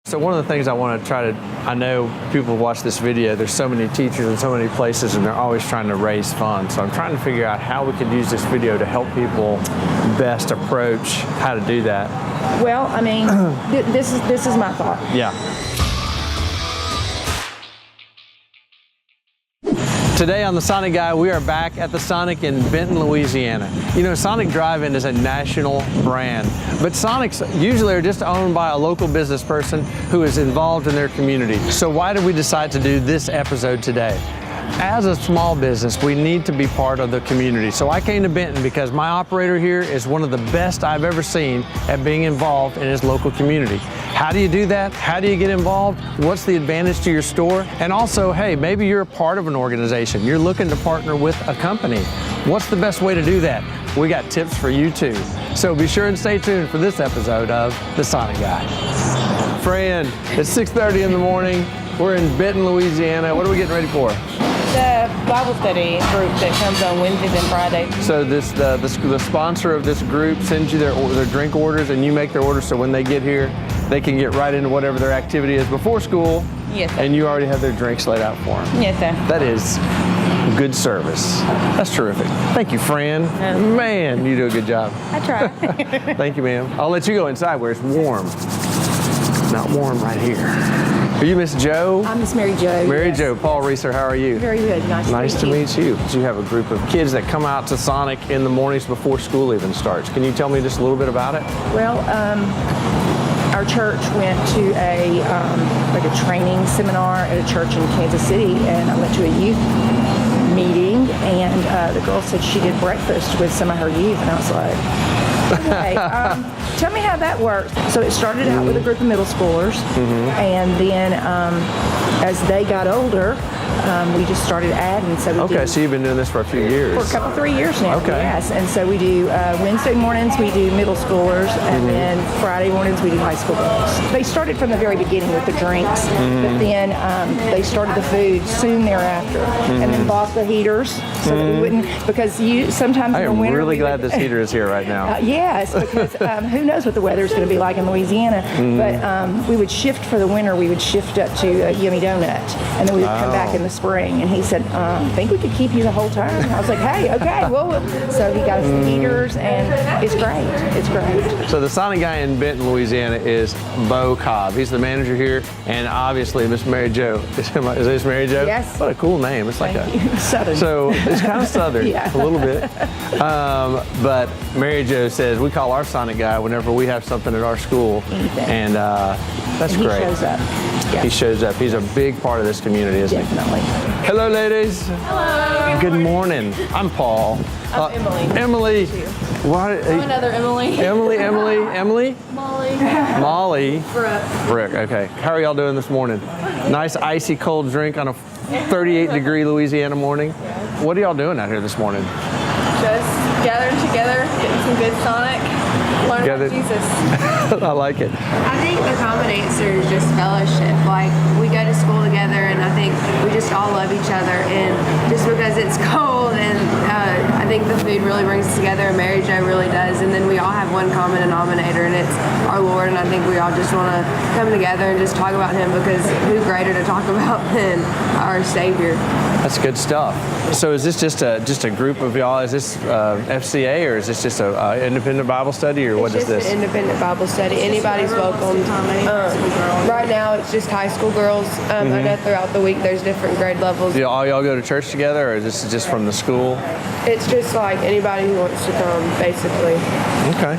So one of the things I want to try to, I know people watch this video, there's so many teachers in so many places and they're always trying to raise funds. So I'm trying to figure out how we can use this video to help people best approach how to do that. Well, I mean, this is my thought. Yeah. Today on the Sonic Guy, we are back at the Sonic in Benton, Louisiana. You know, Sonicdrivein is a national brand, but Sonics usually are just owned by a local business person who is involved in their community. So why did we decide to do this episode today? As a small business, we need to be part of the community. So I came to Benton because my operator here is one of the best I've ever seen at being involved in his local community. How do you do that? How do you get involved? What's the advantage to your store? And also, hey, maybe you're a part of an organization. You're looking to partner with a company. What's the best way to do that? We got tips for you too. So be sure and stay tuned for this episode of The Sonic Guy. Friend, it's 6:30 in the morning. We're in Benton, Louisiana. What are we getting ready for? The Bible study group that comes on Wednesdays and Fridays. So the sponsor of this group sends you their drink orders and you make their orders so when they get here, they can get right into whatever their activity is before school. Yes, sir. And you already have their drinks laid out for them. Yes, sir. That is good service. That's terrific. Thank you, Fran. Man, you do a good job. I try. Thank you, ma'am. I'll let you go inside where it's warm. Not warm right here. Are you Miss Joe? I'm Miss Mary Jo. Mary yes. Jo. Paul Reiser, how are you? Very good. Nice to meet you. You have a group of kids that come out to Sonic in the mornings before school even starts. Can you tell me just a little bit about it? Well, our church went to a training seminar at a church in Kansas City, and I went to a youth meeting, and the girl said she did breakfast with some of her youth, and I was like, okay, tell me how that works. So it started out with a group of middle schoolers, and then as they got older, we just started adding. So you've been doing this for a few years. For a couple, 3 years now, okay. Yes. And so we do Wednesday mornings, we do middle schoolers, and then Friday mornings we do high school girls. They started from the very beginning with the drinks, but then they started the food soon thereafter, and then bought the heaters so that we wouldn't, because sometimes in the winter. I am really glad this heater is here right now. Yes, because who knows what the weather's going to be like in Louisiana. But we would shift for the winter. We would shift up to Yummy Donut, and then we would come back in the spring. And he said, I think we could keep you the whole time. And I was like, hey, okay, well. So he got us the heaters, and it's great. It's great. So the Sonic Guy in Benton, Louisiana is Bo Cobb. He's the manager here, and obviously Miss Mary Jo. Is this Mary Jo? Yes. What a cool name. It's like Southern. So it's kind of Southern, Yeah. a little bit. But Mary Jo says we call our Sonic Guy whenever we have something at our school. Anything. And that's and he great. He shows up. Yes. He shows up. He's a big part of this community, isn't Definitely. he? Hello, ladies. Hello. Good morning. I'm Paul. I'm Emily. Emily. What? I'm another Emily. Emily? Molly. Brooke. Okay. How are y'all doing this morning? Nice icy cold drink on a 38-degree Louisiana morning. What are y'all doing out here this morning? Just gathering together, getting some good Sonic, learning about Jesus. I like it. I think the common answer is just fellowship. Like, we go to school together, and I think we just all love each other. And just because it's cold, and I think the food really brings us together, and Mary Jo really does. And then we all have one common denominator, and it's our Lord. And I think we all just want to come together and just talk about Him, because who greater to talk about than our Savior? That's good stuff. So is this just a group of y'all? Is this FCA, or is this just a independent Bible study, or what is this? It's just an independent Bible study. Anybody's welcome. Right now, it's just high school girls. I know throughout the week there's different grade levels. Do all y'all go to church together, or is this just from the school? It's just like anybody who wants to come, basically. Okay.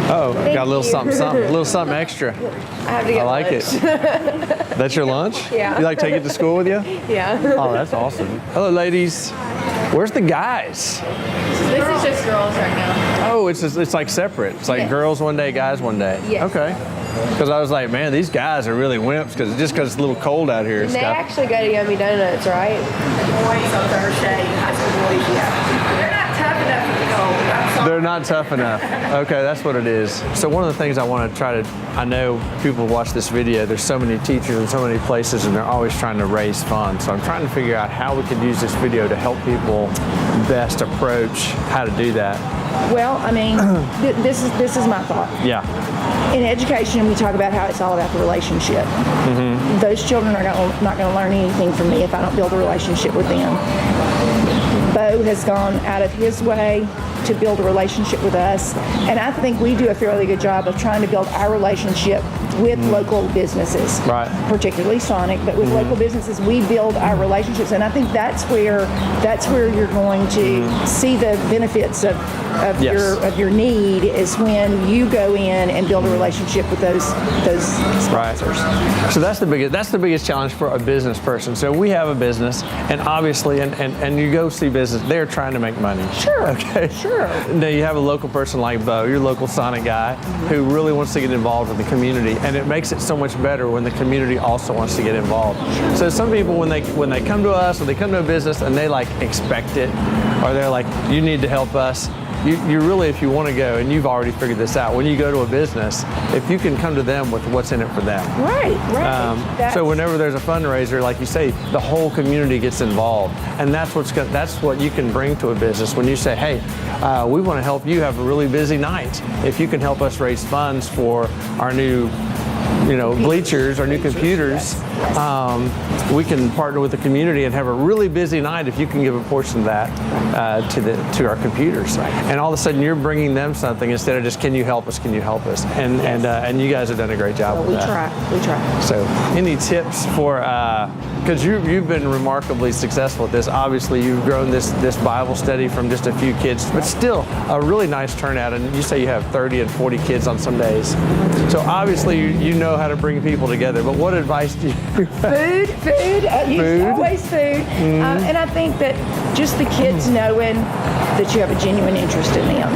Oh, got a little something, a little something extra. I have to get I like lunch. it. That's your lunch? Yeah. You like take it to school with you? Yeah. Oh, that's awesome. Hello, ladies. Where's the guys? This is just girls right now. Oh, it's like separate. It's like girls one day, guys one day. Yes. Okay. Because I was like, man, these guys are really wimps because it's a little cold out here. And they actually go to Yummy Donuts, right? Boys on Thursday, high school boys, yeah. They're not tough enough for the cold. I'm They're not tough enough. Okay, that's what it is. So one of the things I want to try to, I know people watch this video, there's so many teachers in so many places and they're always trying to raise funds. So I'm trying to figure out how we could use this video to help people best approach how to do that. Well, I mean, this is my thought. Yeah. In education, we talk about how it's all about the relationship. Those children are not going to learn anything from me if I don't build a relationship with them. Bo has gone out of his way to build a relationship with us, and I think we do a fairly good job of trying to build our relationship with local businesses, Right. particularly Sonic, but with local businesses, we build our relationships, and I think that's where you're going to see the benefits of Yes. your need is when you go in and build a relationship with those sponsors. So that's the biggest challenge for a business person. So we have a business, and obviously, and you go see business, they're trying to make money. Sure. Okay. Sure. Now you have a local person like Bo, your local Sonic guy, who really wants to get involved in the community, and it makes it so much better when the community also wants to get involved. So some people, when they come to us or they come to a business and they like expect it, or they're like, you need to help us. You really, if you want to go, and you've already figured this out, when you go to a business, if you can come to them with what's in it for them. Right. So whenever there's a fundraiser, like you say, the whole community gets involved, and that's what you can bring to a business when you say, hey, we want to help you have a really busy night. If you can help us raise funds for our new bleachers or new computers, we can partner with the community and have a really busy night if you can give a portion of that to our computers. And all of a sudden you're bringing them something instead of just, can you help us? And you guys have done a great job with that. We try. So any tips for, because you've been remarkably successful at this. Obviously you've grown this Bible study from just a few kids, but still a really nice turnout. And you say you have 30 and 40 kids on some days. So obviously you know how to bring people together, but what advice do you have? Food. Always food. And I think that just the kids knowing that you have a genuine interest in them.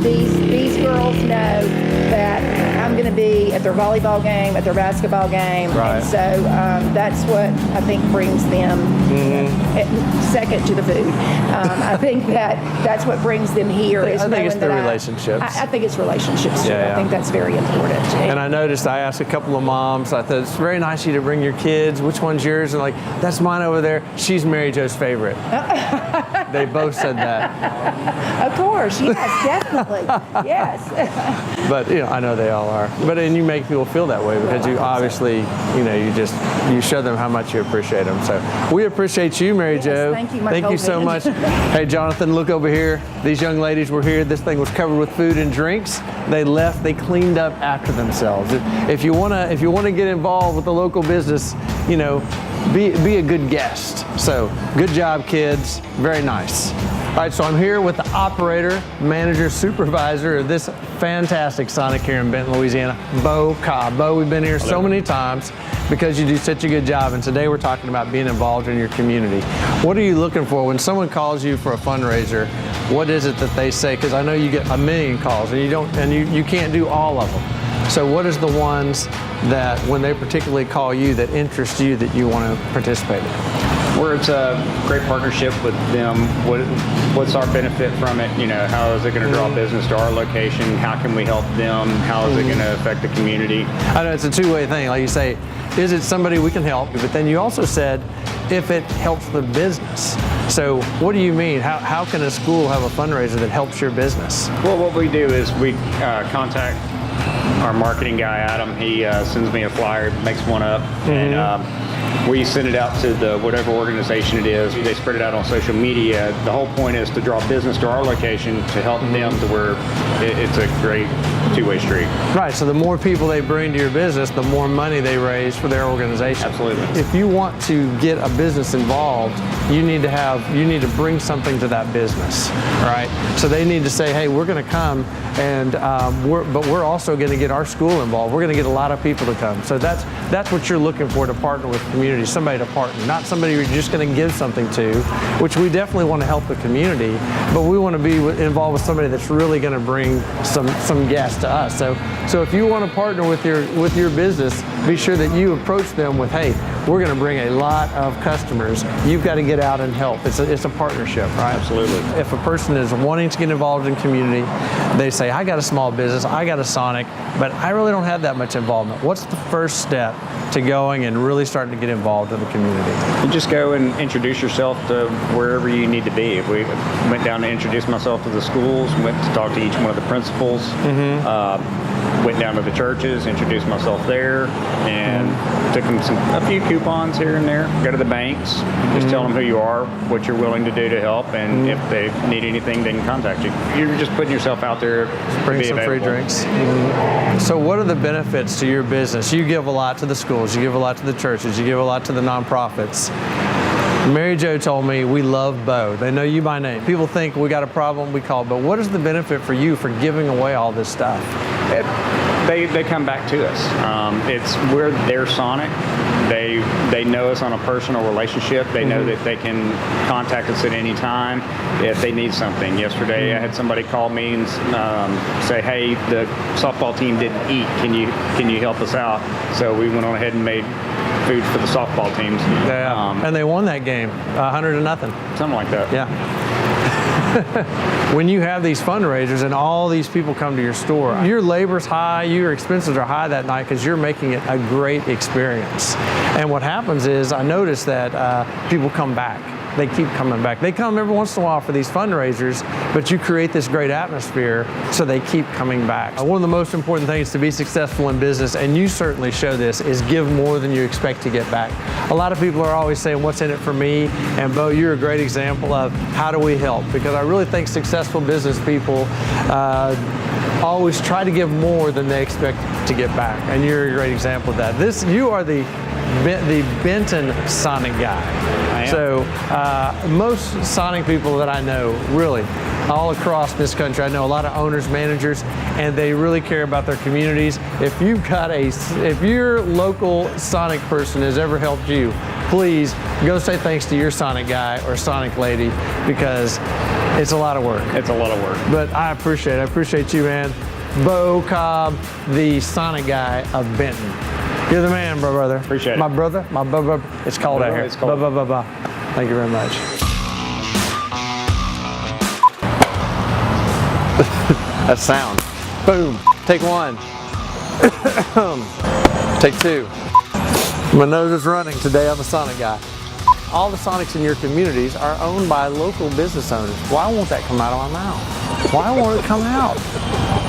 These girls know that I'm going to be at their volleyball game, at their basketball game, Right. and so that's what I think brings them second to the food. I think that's what brings them here. I think it's the relationships. I think it's relationships too. Yeah. I think that's very important. And I noticed, I asked a couple of moms, I thought, it's very nice of you to bring your kids. Which one's yours? And like, that's mine over there. She's Mary Jo's favorite. They both said that. Of course, yes, definitely, yes. But I know they all are. But and you make people feel that way because you obviously, you show them how much you appreciate them. So we appreciate you, Mary Jo. Thank you, Thank you so much. Hey, Jonathan, look over here. These young ladies were here. This thing was covered with food and drinks. They left. They cleaned up after themselves. If you wanna get involved with the local business, be a good guest. So good job, kids. Very nice. All right, so I'm here with the operator, manager, supervisor of this fantastic Sonic here in Benton, Louisiana, Bo Cobb. Bo, we've been here so many times because you do such a good job, and today we're talking about being involved in your community. What are you looking for when someone calls you for a fundraiser? What is it that they say? Because I know you get a million calls, and you can't do all of them. So what is the ones that, when they particularly call you, that interest you, that you want to participate in? Where it's a great partnership with them. What's our benefit from it? How is it going to draw business to our location? How can we help them? How is it going to affect the community? I know it's a two-way thing. Like you say, is it somebody we can help? But then you also said, if it helps the business. So what do you mean? How can a school have a fundraiser that helps your business? Well, what we do is we contact our marketing guy, Adam. He sends me a flyer, makes one up, and we send it out to whatever organization it is. They spread it out on social media. The whole point is to draw business to our location to help them to where it's a great two-way street. Right, so the more people they bring to your business, the more money they raise for their organization. Absolutely. If you want to get a business involved, you need to bring something to that business, right? So they need to say, hey, we're going to come, and but we're also going to get our school involved. We're going to get a lot of people to come. So that's what you're looking for, to partner with community, somebody to partner, not somebody you're just going to give something to, which we definitely want to help the community, but we want to be involved with somebody that's really going to bring some gas to us. So if you want to partner with your business, be sure that you approach them with, hey, we're going to bring a lot of customers. You've got to get out and help. It's a partnership, right? Absolutely. If a person is wanting to get involved in community, they say, I got a small business, I got a Sonic, but I really don't have that much involvement. What's the first step to going and really starting to get involved in the community? You just go and introduce yourself to wherever you need to be. We went down to introduce myself to the schools, went to talk to each one of the principals, went down to the churches, introduced myself there, and took them a few coupons here and there. Go to the banks, just tell them who you are, what you're willing to do to help, and if they need anything, they can contact you. You're just putting yourself out there to Bring be some available. free drinks. So what are the benefits to your business? You give a lot to the schools, you give a lot to the churches, you give a lot to the nonprofits. Mary Jo told me we love Bo. They know you by name. People think we got a problem, we call Bo. What is the benefit for you for giving away all this stuff? They come back to us. We're their Sonic. They know us on a personal relationship. They know that they can contact us at any time if they need something. Yesterday, I had somebody call me and say, "Hey, the softball team didn't eat. Can you help us out?" So we went on ahead and made food for the softball teams. Yeah, and they won that game, 100-0. Something like that. Yeah. When you have these fundraisers and all these people come to your store, your labor's high, your expenses are high that night because you're making it a great experience. And what happens is I notice that people come back. They keep coming back. They come every once in a while for these fundraisers, but you create this great atmosphere so they keep coming back. One of the most important things to be successful in business, and you certainly show this, is give more than you expect to get back. A lot of people are always saying, what's in it for me? And Bo, you're a great example of how do we help? Because I really think successful business people always try to give more than they expect to get back. And you're a great example of that. You are the Benton Sonic guy. So most Sonic people that I know, really, all across this country, I know a lot of owners, managers, and they really care about their communities. If your local Sonic person has ever helped you, please go say thanks to your Sonic guy or Sonic lady, because it's a lot of work. It's a lot of work. But I appreciate you, man. Bo Cobb, the Sonic guy of Benton. You're the man, brother. Appreciate it. My brother. It's cold out here. It's cold. Thank you very much. That sound. Boom. Take one. Take two. My nose is running today. I'm a Sonic guy. All the Sonics in your communities are owned by local business owners. Why won't that come out of my mouth? Why won't it come out?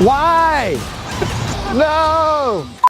Why? No!